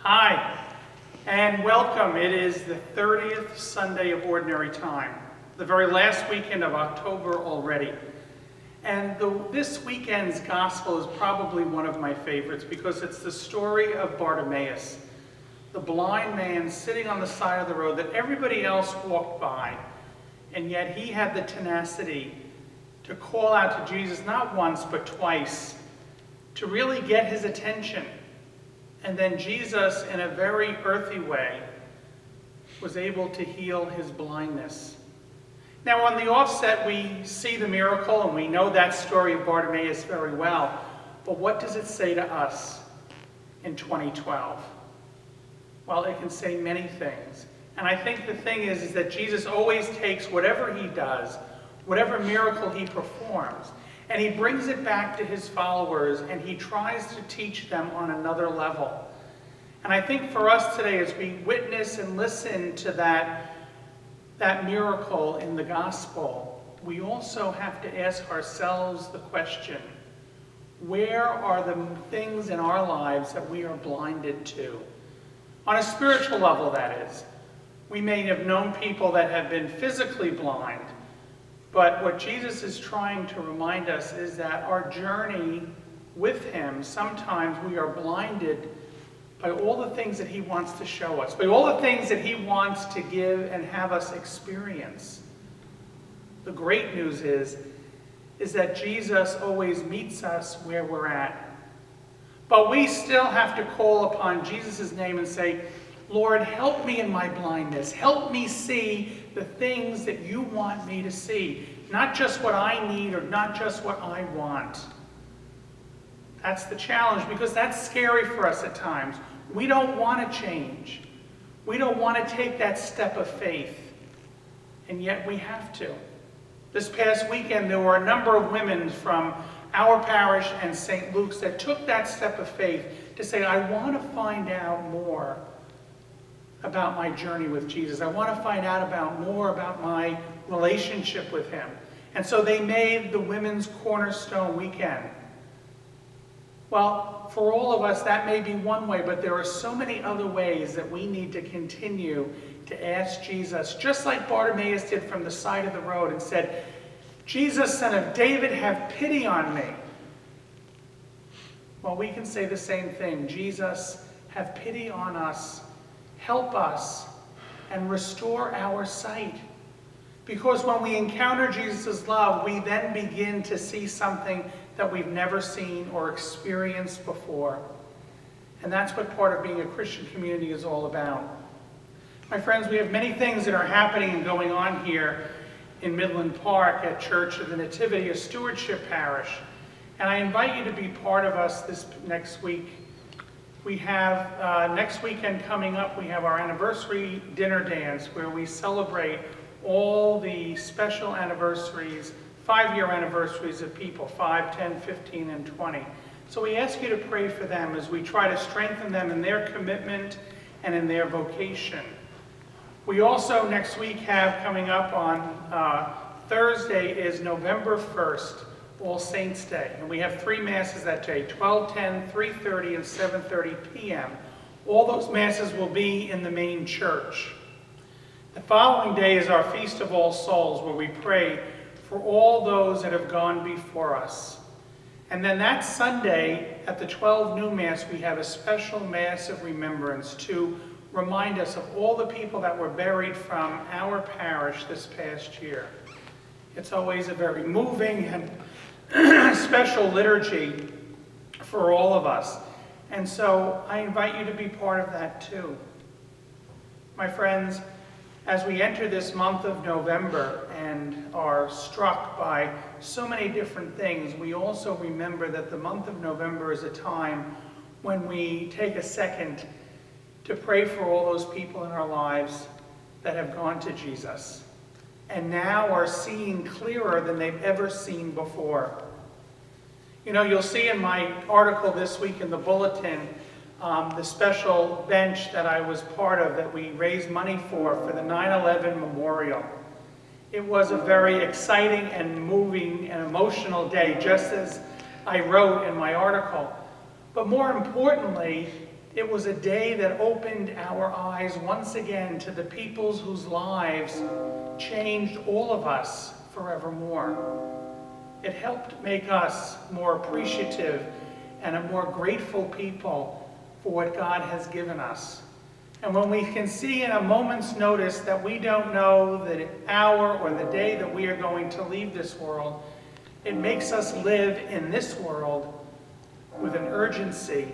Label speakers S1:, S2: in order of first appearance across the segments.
S1: Hi, and welcome. It is the 30th Sunday of Ordinary Time, the very last weekend of October already. And this weekend's gospel is probably one of my favorites because it's the story of Bartimaeus, the blind man sitting on the side of the road that everybody else walked by, and yet he had the tenacity to call out to Jesus not once but twice to really get his attention. And then Jesus, in a very earthy way, was able to heal his blindness. Now, on the offset, we see the miracle, and we know that story of Bartimaeus very well. But what does it say to us in 2012? Well, it can say many things. And I think the thing is that Jesus always takes whatever he does, whatever miracle he performs, and he brings it back to his followers, and he tries to teach them on another level. And I think for us today, as we witness and listen to that miracle in the gospel, we also have to ask ourselves the question, where are the things in our lives that we are blinded to? On a spiritual level, that is. We may have known people that have been physically blind, but what Jesus is trying to remind us is that our journey with him, sometimes we are blinded by all the things that he wants to show us, by all the things that he wants to give and have us experience. The great news is that Jesus always meets us where we're at. But we still have to call upon Jesus' name and say, Lord, help me in my blindness. Help me see the things that you want me to see. Not just what I need or not just what I want. That's the challenge, because that's scary for us at times. We don't want to change. We don't want to take that step of faith. And yet we have to. This past weekend, there were a number of women from our parish and St. Luke's that took that step of faith to say, I want to find out more about my journey with Jesus. I want to find out more about my relationship with him. And so they made the Women's Cornerstone Weekend. Well, for all of us, that may be one way, but there are so many other ways that we need to continue to ask Jesus, just like Bartimaeus did from the side of the road and said, Jesus, Son of David, have pity on me. Well, we can say the same thing. Jesus, have pity on us. Help us and restore our sight. Because when we encounter Jesus' love, we then begin to see something that we've never seen or experienced before. And that's what part of being a Christian community is all about. My friends, we have many things that are happening and going on here in Midland Park at Church of the Nativity, a stewardship parish. And I invite you to be part of us this next week. We have, next weekend coming up, we have our anniversary dinner dance where we celebrate all the special anniversaries, 5-year anniversaries of people, 5, 10, 15, and 20. So we ask you to pray for them as we try to strengthen them in their commitment and in their vocation. We also next week have coming up on Thursday is November 1st, All Saints Day. And we have 3 masses that day, 12:10, 3:30, and 7:30 p.m. All those masses will be in the main church. The following day is our Feast of All Souls, where we pray for all those that have gone before us. And then that Sunday at the 12 New Mass, we have a special Mass of remembrance to remind us of all the people that were buried from our parish this past year. It's always a very moving and special liturgy for all of us. And so I invite you to be part of that too. My friends, as we enter this month of November and are struck by so many different things, we also remember that the month of November is a time when we take a second to pray for all those people in our lives that have gone to Jesus and now are seeing clearer than they've ever seen before. You know, you'll see in my article this week in the bulletin the special bench that I was part of that we raised money for the 9/11 memorial. It was a very exciting and moving and emotional day, just as I wrote in my article. But more importantly, It was a day that opened our eyes once again to the peoples whose lives changed all of us forevermore. It helped make us more appreciative and a more grateful people for what God has given us. And when we can see in a moment's notice that we don't know the hour or the day that we are going to leave this world, it makes us live in this world with an urgency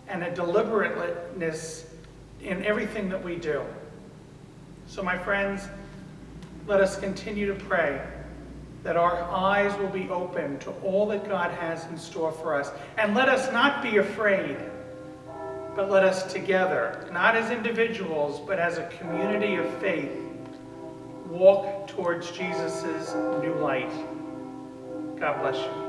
S1: and a deliberateness in everything that we do. So my friends, let us continue to pray that our eyes will be open to all that God has in store for us. And let us not be afraid, but let us together, not as individuals, but as a community of faith, walk towards Jesus' new light. God bless you.